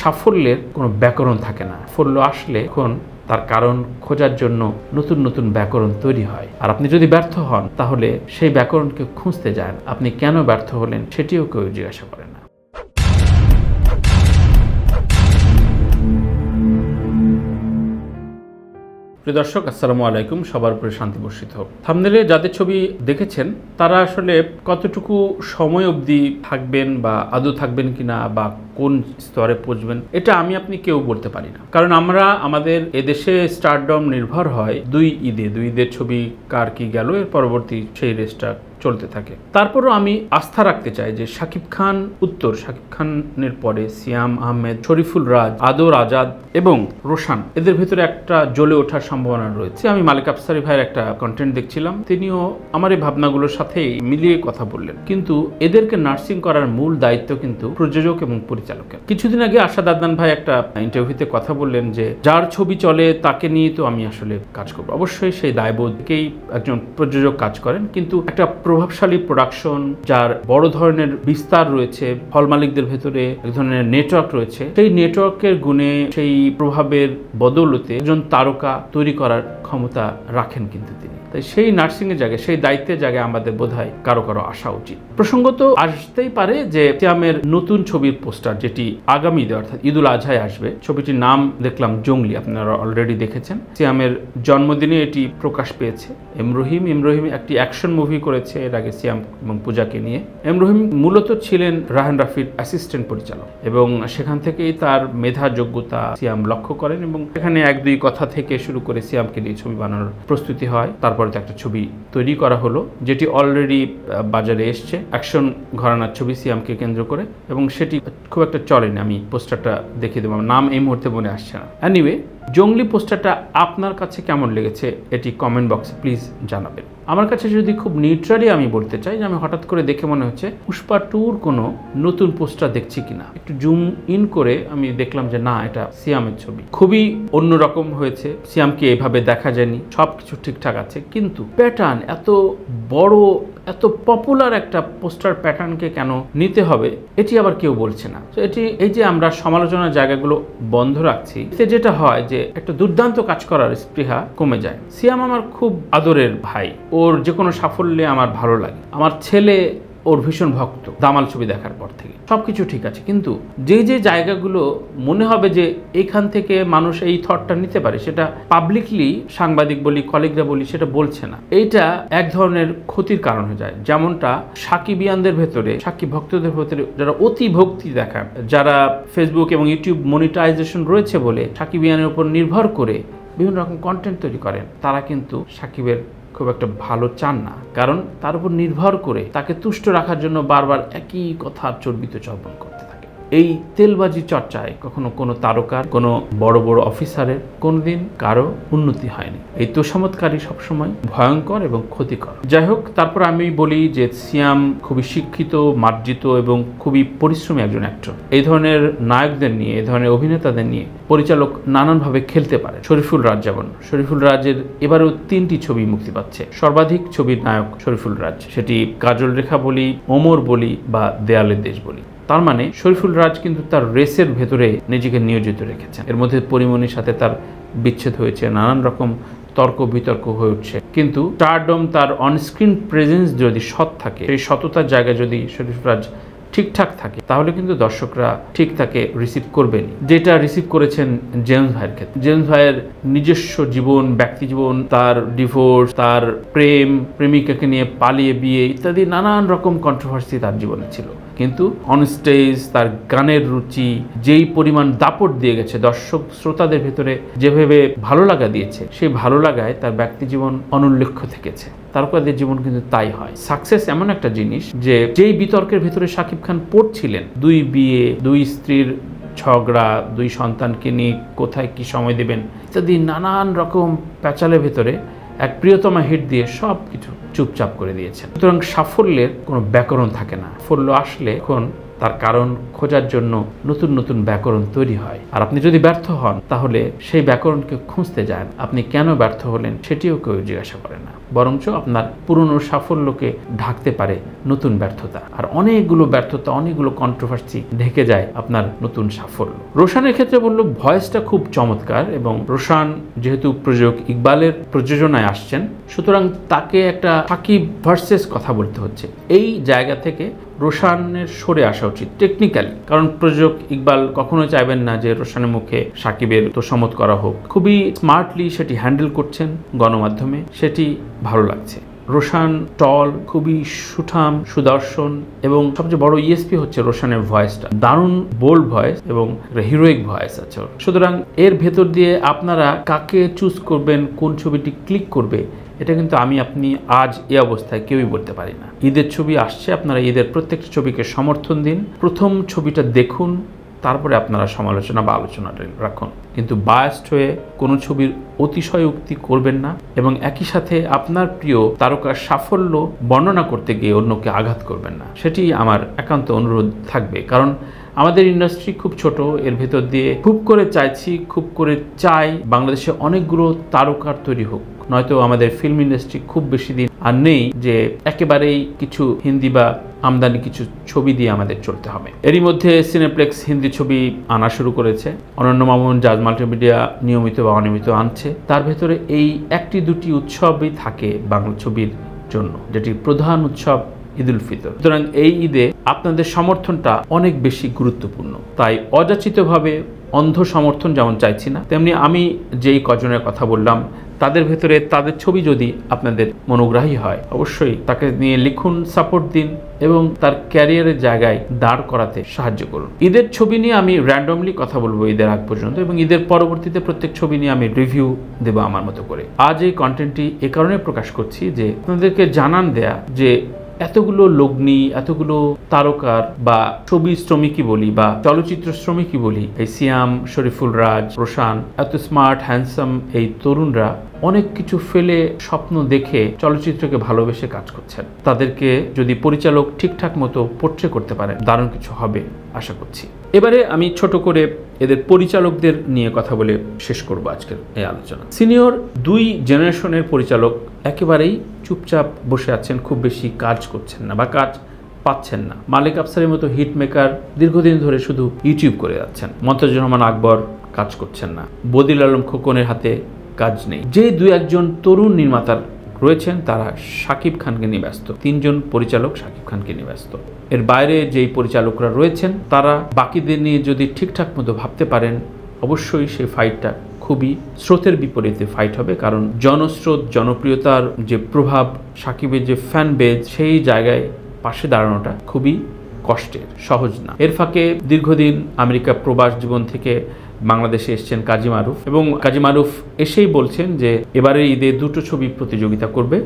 সাফল্যের কোনো ব্যাকরণ থাকে না। সাফল্য আসলে এখন তার কারণ খোঁজার জন্য নতুন নতুন ব্যাকরণ তৈরি হয়। আর আপনি যদি ব্যর্থ হন তাহলে সেই ব্যাকরণকে খুঁজতে যান, আপনি কেন ব্যর্থ হলেন সেটিও কেউ জিজ্ঞাসা করেন না। প্রিয় দর্শক, আসসালামু আলাইকুম। সবার উপরে শান্তি বর্ষিত হোক। থাম্বনেলে যাদের ছবি দেখেছেন তারা আসলে কতটুকু সময় অবধি থাকবেন বা আদৌ থাকবেন কিনা বা কোন স্তরে পৌঁছবেন এটা আমি আপনি কেউ বলতে পারি না। কারণ আমরা আমাদের এদেশে স্টারডম নির্ভর হয় দুই ঈদের ছবি কার কি গেল, এর পরবর্তী সেই রেসটা চলতে থাকে। তারপরও আমি আস্থা রাখতে চাই যে শাকিব খানের পরে সিয়াম আহমেদ, শরীফুল রাজ, আদর আজাদ এবং রোশান, এদের ভিতরে একটা জ্বলে ওঠার সম্ভাবনা রয়েছে। আমি মালিক আফসারি ভাইয়ের একটা কন্টেন্ট দেখছিলাম, তিনিও আমার এই ভাবনাগুলোর সাথে মিলিয়ে কথা বললেন। কিন্তু এদেরকে নার্সিং করার মূল দায়িত্ব কিন্তু প্রযোজক এবং পরিচালকের। কিছুদিন আগে আশাদ আদনান ভাই একটা ইন্টারভিউতে কথা বললেন যে যার ছবি চলে তাকে নিয়ে তো আমি আসলে কাজ করবো। অবশ্যই সেই দায়বোধকেই একজন প্রযোজক কাজ করেন, কিন্তু একটা প্রভাবশালী প্রোডাকশন যার বড় ধরনের বিস্তার রয়েছে, হল মালিকদের ভেতরে এক ধরনের নেটওয়ার্ক রয়েছে, সেই নেটওয়ার্কের গুণে সেই প্রভাবের বদৌলতে একজন তারকা তৈরি করার ক্ষমতা রাখেন কিন্তু তিনি। তাই সেই নার্সিং এর জায়গায়, সেই দায়িত্বের জায়গায় আমাদের বোধহয় কারো আসা উচিত। প্রসঙ্গত আসতেই পারে যে সিয়ামের নতুন ছবির পোস্টার যেটি আগামী ঈদে অর্থাৎ ঈদুল আজহায় আসবে, ছবিটির নাম দেখলাম জঙ্গলি, আপনারা অলরেডি দেখেছেন। সিয়ামের জন্মদিনে এটি প্রকাশ পেয়েছে। এমরহিম একটি অ্যাকশন মুভি করেছে এর আগে সিয়াম এবং পূজাকে নিয়ে। এমরহিম মূলত ছিলেন রাহান রাফির অ্যাসিস্ট্যান্ট পরিচালক এবং সেখান থেকেই তার মেধা যোগ্যতা সিয়াম লক্ষ্য করেন এবং সেখানে এক দুই কথা থেকে শুরু করে সিয়ামকে নিয়ে ছবি বানানোর প্রস্তুতি হয়। তারপরে তো একটা ছবি তৈরি করা হলো যেটি অলরেডি বাজারে এসছে, অ্যাকশন ঘরানার ছবি সিয়ামকে কেন্দ্র করে, এবং সেটি খুব একটা চলেনি। আমি পোস্টারটা দেখিয়ে দেবো, নাম এই মুহূর্তে মনে আসছে না। এনিওয়ে, জঙ্গলি পোস্টারটা আপনার কাছে কেমন লেগেছে এটি কমেন্ট বক্সে প্লিজ জানাবেন। আমার কাছে যদি খুব নিউট্রালি আমি বলতে চাই যে আমি হঠাৎ করে দেখে মনে হচ্ছে পুষ্পা 2-র কোনো নতুন পোস্টার দেখছি কিনা। একটু জুম ইন করে আমি দেখলাম যে না, এটা সিয়ামের ছবি, খুবই অন্যরকম হয়েছে। সিয়ামকে এভাবে দেখা যায়নি, সবকিছু ঠিকঠাক আছে, কিন্তু প্যাটার্ন এত বড়, এত পপুলার একটা পোস্টার প্যাটার্নকে কেন নিতে হবে এটি আবার কেউ বলছে না। তো এটি এই যে আমরা সমালোচনার জায়গাগুলো বন্ধ রাখছি, এতে যেটা হয় যে একটা দুর্দান্ত কাজ করার স্পৃহা কমে যায়। সিয়াম আমার খুব আদরের ভাই, ওর যে কোনো সাফল্যে আমার ভালো লাগে। আমার ছেলে ওর ভীষণ ভক্ত দামাল ছবি দেখার পর থেকে। সবকিছু ঠিক আছে, কিন্তু যে জায়গাগুলো মনে হবে যে এখান থেকে মানুষ এই থটটা নিতে পারে, সেটা পাবলিকলি সাংবাদিক বলি, কলিগরা বলি, সেটা বলছে না। এইটা এক ধরনের ক্ষতির কারণ হয়ে যায়। যেমনটা সাকিবিয়ানদের ভেতরে, সাকিব ভক্তদের ভেতরে যারা অতি ভক্তি দেখান, যারা ফেসবুক এবং ইউটিউব মনিটাইজেশন রয়েছে বলে সাকিবিয়ানের উপর নির্ভর করে বিভিন্ন রকম কন্টেন্ট তৈরি করেন, তারা কিন্তু সাকিবের খুব একটা ভালো চান না। কারণ তার উপর নির্ভর করে তাকে তুষ্ট রাখার জন্য বারবার একই কথা চর্বিত চর্বণ করতে থাকে। এই তেলবাজি চর্চায় কখনো কোনো তারকার, কোনো বড় বড় অফিসারের কোনোদিন কারো উন্নতি হয়নি। এই তোষামতকারী সবসময় ভয়ঙ্কর এবং ক্ষতিকর। যাই হোক, তারপর আমি বলি যে সিয়াম খুবই শিক্ষিত, মার্জিত এবং খুবই পরিশ্রমী একজন অ্যাক্টর। এই ধরনের নায়কদের নিয়ে, এই ধরনের অভিনেতাদের নিয়ে পরিচালক নানানভাবে খেলতে পারে। শরীফুল রাজ যেমন, শরীফুল রাজের এবারেও 3টি ছবি মুক্তি পাচ্ছে। সর্বাধিক ছবির নায়ক শরীফুল রাজ, সেটি কাজল রেখা বলি, ওমর বলি বা দেয়ালের দেশ বলি। তার মানে শরীফুল রাজ কিন্তু তার রেসের ভেতরে নিজেকে নিয়োজিত রেখেছেন। এর মধ্যে পরিমণির সাথে তার বিচ্ছেদ হয়েছে, নানান রকম তর্ক বিতর্ক হয়ে উঠছে, কিন্তু স্টারডম, তার অনস্ক্রিন প্রেজেন্স যদি সৎ থাকে, সেই সততার জায়গায় যদি শরীফুল রাজ ঠিকঠাক থাকে, তাহলে কিন্তু দর্শকরা ঠিক তাকে রিসিভ করবেনই, যেটা রিসিভ করেছেন জেমস ভাইয়ের ক্ষেত্রে। জেমস ভাইয়ের নিজস্ব জীবন, ব্যক্তি জীবন, তার ডিভোর্স, তার প্রেম, প্রেমিকাকে নিয়ে পালিয়ে বিয়ে ইত্যাদি নানান রকম কন্ট্রোভার্সি তার জীবনে ছিল, কিন্তু অনস্টেজ তার গানের রুচি যেই পরিমাণ দাপট দিয়ে গেছে, দর্শক শ্রোতাদের ভেতরে যেভাবে ভালো লাগা দিয়েছে, সেই ভালো লাগায় তার ব্যক্তি জীবন অনুল্লেখ্য থেকেছে। তারকাদের জীবন কিন্তু তাই হয়। সাকসেস এমন একটা জিনিস যে যেই বিতর্কের ভেতরে শাকিব খান পড়ছিলেন, 2 বিয়ে, 2 স্ত্রীর ঝগড়া, 2 সন্তানকে নিয়ে কোথায় কি সময় দেবেন ইত্যাদি নানান রকম প্যাচালের ভেতরে এক প্রিয়তমা হিট দিয়ে সব কিছু চুপচাপ করে দিয়েছেন। সুতরাং সাফল্যের কোনো ব্যাকরণ থাকে না। সাফল্য আসলে এখন তার কারণ খোঁজার জন্য নতুন নতুন ব্যাকরণ তৈরি হয়। আর আপনি যদি ব্যর্থ হন তাহলে সেই ব্যাকরণকে খুঁজতে যান, আপনি কেন ব্যর্থ হলেন সেটিও কেউ জিজ্ঞাসা করে না। বরঞ্চ আপনার পুরনো সাফল্যকে ঢাকতে পারে নতুন ব্যর্থতা। আর অনেকগুলো ব্যর্থতা, অনেকগুলো কন্ট্রোভার্সি ঢেকে যায় আপনার নতুন সাফল্য। রোশানের ক্ষেত্রে বলল ভয়েসটা খুব চমৎকার, এবং রোশান যেহেতু প্রযোজক ইকবালের প্রযোজনায় আসছেন, সুতরাং তাকে একটা সাকিব ভার্সেস কথা বলতে হচ্ছে। এই জায়গা থেকে রোশানের সরে আসা উচিত টেকনিক্যালি, কারণ প্রযোজক ইকবাল কখনো চাইবেন না যে রোশানের মুখে সাকিবের তোষামত করা হোক। খুবই স্মার্টলি সেটি হ্যান্ডেল করছেন গণমাধ্যমে, সেটি ভালো লাগছে। রোশান টল, খুবই সুঠাম, সুদর্শন, এবং সবচেয়ে বড় ইএসপি হচ্ছে রোশানের ভয়েসটা দারুণ বোল্ড ভয়েস এবং হিরোইক ভয়েস আছে। সুতরাং এর ভেতর দিয়ে আপনারা কাকে চুজ করবেন, কোন ছবিটি ক্লিক করবে, এটা কিন্তু আপনি আজ এই অবস্থায় কেউই বলতে পারি না। ঈদের ছবি আসছে, আপনারা ঈদের প্রত্যেকটা ছবিকে সমর্থন দিন, প্রথম ছবিটা দেখুন, তারপরে আপনারা সমালোচনা বা আলোচনাটা রাখুন, কিন্তু বায়াসড হয়ে কোনো ছবির অতিশয়োক্তি করবেন না, এবং একই সাথে আপনার প্রিয় তারকার সাফল্য বর্ণনা করতে গিয়ে অন্যকে আঘাত করবেন না। সেটি আমার একান্ত অনুরোধ থাকবে, কারণ আমাদের ইন্ডাস্ট্রি খুব ছোট, এর ভেতর দিয়ে খুব করে চাই বাংলাদেশে অনেকগুলো তারকার তৈরি হোক, নয়তো আমাদের ফিল্ম ইন্ডাস্ট্রি খুব বেশি দিন আর নেই যে একেবারেই কিছু হিন্দি বা আমদানি কিছু ছবি দিয়ে আমাদের চলতে হবে। এরই মধ্যে সিনেপ্লেক্স হিন্দি ছবি আনা শুরু করেছে, অনন্য মামুন, জাজ মাল্টিমিডিয়া নিয়মিত বা অনিয়মিত আনছে। তার ভেতরে এই একটি দুটি উৎসবই থাকে বাংলা ছবির জন্য, যেটি প্রধান উৎসব ঈদ উল ফিতর। সুতরাং এই ঈদে আপনাদের সমর্থনটা অনেক বেশি গুরুত্বপূর্ণ। তাই অযাচিতভাবে অন্ধ সমর্থন যেমন চাইছি না, তেমনি আমি যেই কজনের কথা বললাম তাদের ভেতরে তাদের ছবি যদি আপনাদের মনোগ্রাহী হয়, অবশ্যই তাকে নিয়ে লিখুন, সাপোর্ট দিন এবং তার ক্যারিয়ারের জায়গায় দাঁড় করাতে সাহায্য করুন। ঈদের ছবি নিয়ে আমি র্যান্ডমলি কথা বলবো ঈদের আগ পর্যন্ত, এবং ঈদের পরবর্তীতে প্রত্যেক ছবি নিয়ে আমি রিভিউ দেবো আমার মতো করে। আজ এই কন্টেন্টটি এ কারণে প্রকাশ করছি যে আপনাদেরকে জানান দেয়া যে এতগুলো লগ্নি, এতগুলো তারকার বা ছবি শ্রমিকই বলি বা চলচ্চিত্র শ্রমিকই বলি, এই সিয়াম, শরীফুল রাজ, রোশান, এত স্মার্ট হ্যান্ডসাম এই তরুণরা অনেক কিছু ফেলে স্বপ্ন দেখে চলচ্চিত্রকে ভালোবেসে কাজ করছেন। তাদেরকে যদি পরিচালক ঠিকঠাক মতো পোট্রে করতে পারেন, দারুণ কিছু হবে আশা করছি। এবারে আমি ছোট করে এদের পরিচালকদের নিয়ে কথা বলে শেষ করব আজকের এই আলোচনা। সিনিয়র 2 জেনারেশনের পরিচালক একেবারেই চুপচাপ বসে আছেন, খুব বেশি কাজ করছেন না বা কাজ পাচ্ছেন না। মালিক আফসারের মতো হিট মেকার দীর্ঘদিন ধরে শুধু ইউটিউব করে যাচ্ছেন। মন্তাজুর রহমান আকবর কাজ করছেন না। বদিল আলম খোকনের হাতে কাজ নেই। যে 2-1 তরুণ নির্মাতার রয়েছেন তারা শাকিব খানকে নিয়ে ব্যস্ত। 3 জন পরিচালক শাকিব খানকে নিয়ে ব্যস্ত। এর বাইরে যেই পরিচালকরা রয়েছেন তারা বাকিদের নিয়ে যদি ঠিকঠাক মতো ভাবতে পারেন, অবশ্যই সেই ফাইটটা খুবই স্রোতের বিপরীতে ফাইট হবে, কারণ জনস্রোত, জনপ্রিয়তার যে প্রভাব, শাকিবের যে ফ্যান বেজ, সেই জায়গায় পাশে দাঁড়ানোটা খুবই কষ্টের, সহজ না। এর ফাঁকে দীর্ঘদিন আমেরিকা প্রবাস জীবন থেকে বাংলাদেশে এসেছেন কাজী মারুফ, এবং কাজী মারুফ এসেই বলছেন যে এবারে ঈদে 2টো ছবি প্রতিযোগিতা করবে,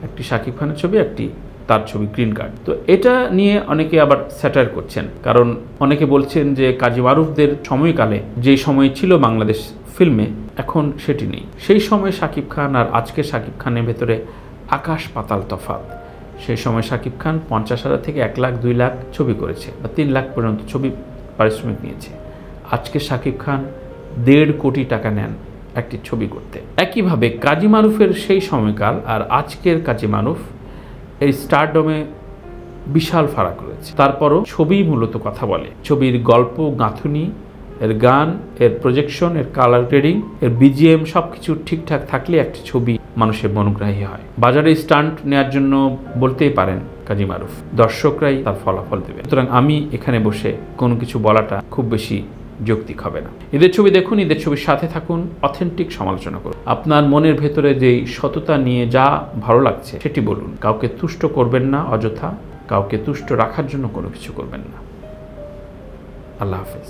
একটি শাকিব খানের ছবি, একটি তার ছবি গ্রিন কার্ড। তো এটা নিয়ে অনেকে আবার স্যাটার করছেন, কারণ অনেকে বলছেন যে কাজী মারুফদের সময়কালে যে সময় ছিল বাংলাদেশ ফিল্মে, এখন সেটি নেই। সেই সময় শাকিব খান আর আজকের শাকিব খানের ভেতরে আকাশ পাতাল তফাৎ। সেই সময় শাকিব খান 50,000 থেকে 1 লাখ 2 লাখ ছবি করেছে বা 3 লাখ পর্যন্ত ছবি পারিশ্রমিক নিয়েছে। আজকে শাকিব খান 1.5 কোটি টাকা নেন একটি ছবি করতে। একইভাবে কাজী মারুফের সেই সময়কাল আর আজকের কাজী মারুফ এই স্টারডমে বিশাল ফারাক রয়েছে। তারপরও ছবি মূলত কথা বলে। ছবির গল্প, গাঁথুনি, এর গান, এর প্রজেকশন, এর কালার গ্রেডিং, এর বিজিএম সবকিছু ঠিকঠাক থাকলে একটি ছবি মানুষের মনোগ্রাহী হয়। বাজারে স্টান্ট নেওয়ার জন্য বলতেই পারেন কাজী মারুফ, দর্শকরাই তার ফলাফল দেবে। সুতরাং আমি এখানে বসে কোনো কিছু বলাটা খুব বেশি যৌক্তিক হবে না। ঈদের ছবি দেখুন, ঈদের ছবির সাথে থাকুন, অথেন্টিক সমালোচনা করুন। আপনার মনের ভেতরে যেই সততা নিয়ে যা ভালো লাগছে সেটি বলুন। কাউকে তুষ্ট করবেন না অযথা, কাউকে তুষ্ট রাখার জন্য কোনো কিছু করবেন না। আল্লাহ হাফেজ।